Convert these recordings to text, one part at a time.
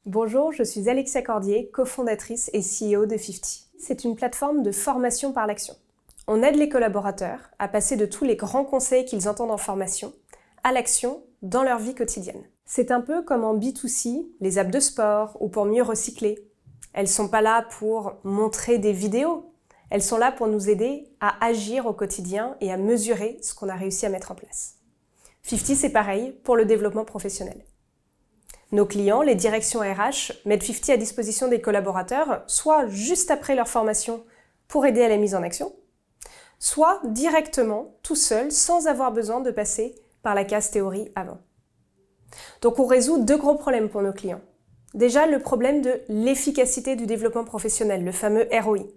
Bonjour, je suis Alexia Cordier, cofondatrice et CEO de 50. C'est une plateforme de formation par l'action. On aide les collaborateurs à passer de tous les grands conseils qu'ils entendent en formation à l'action dans leur vie quotidienne. C'est un peu comme en B2C, les apps de sport ou pour mieux recycler. Elles sont pas là pour montrer des vidéos. Elles sont là pour nous aider à agir au quotidien et à mesurer ce qu'on a réussi à mettre en place. 50, c'est pareil pour le développement professionnel. Nos clients, les directions RH, mettent 50 à disposition des collaborateurs, soit juste après leur formation pour aider à la mise en action, soit directement, tout seul, sans avoir besoin de passer par la case théorie avant. Donc on résout deux gros problèmes pour nos clients. Déjà, le problème de l'efficacité du développement professionnel, le fameux ROI.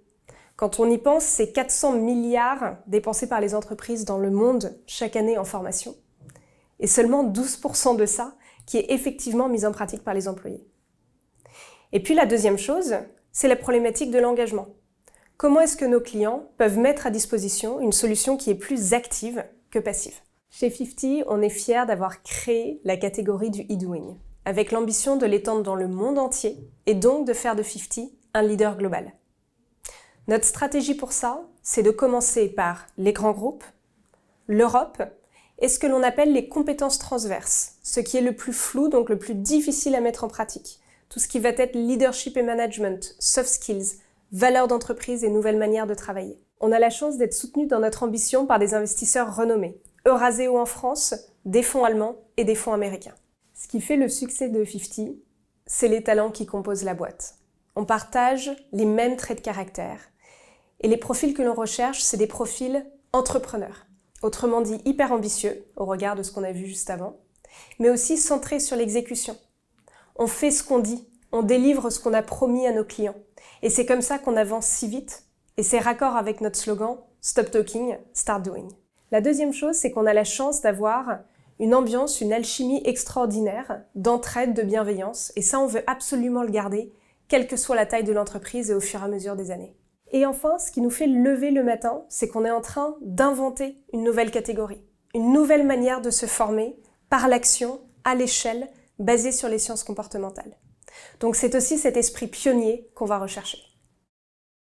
Quand on y pense, c'est 400 milliards dépensés par les entreprises dans le monde chaque année en formation. Et seulement 12% de ça qui est effectivement mise en pratique par les employés. Et puis la deuxième chose, c'est la problématique de l'engagement. Comment est-ce que nos clients peuvent mettre à disposition une solution qui est plus active que passive? Chez 50, on est fiers d'avoir créé la catégorie du e-doing, avec l'ambition de l'étendre dans le monde entier et donc de faire de 50 un leader global. Notre stratégie pour ça, c'est de commencer par les grands groupes, l'Europe, et ce que l'on appelle les compétences transverses, ce qui est le plus flou, donc le plus difficile à mettre en pratique. Tout ce qui va être leadership et management, soft skills, valeurs d'entreprise et nouvelles manières de travailler. On a la chance d'être soutenu dans notre ambition par des investisseurs renommés, Eurazeo en France, des fonds allemands et des fonds américains. Ce qui fait le succès de 50, c'est les talents qui composent la boîte. On partage les mêmes traits de caractère. Et les profils que l'on recherche, c'est des profils entrepreneurs. Autrement dit, hyper ambitieux, au regard de ce qu'on a vu juste avant, mais aussi centrés sur l'exécution. On fait ce qu'on dit, on délivre ce qu'on a promis à nos clients. Et c'est comme ça qu'on avance si vite, et c'est raccord avec notre slogan « Stop talking, start doing ». La deuxième chose, c'est qu'on a la chance d'avoir une ambiance, une alchimie extraordinaire, d'entraide, de bienveillance, et ça, on veut absolument le garder, quelle que soit la taille de l'entreprise et au fur et à mesure des années. Et enfin, ce qui nous fait lever le matin, c'est qu'on est en train d'inventer une nouvelle catégorie, une nouvelle manière de se former par l'action, à l'échelle, basée sur les sciences comportementales. Donc c'est aussi cet esprit pionnier qu'on va rechercher.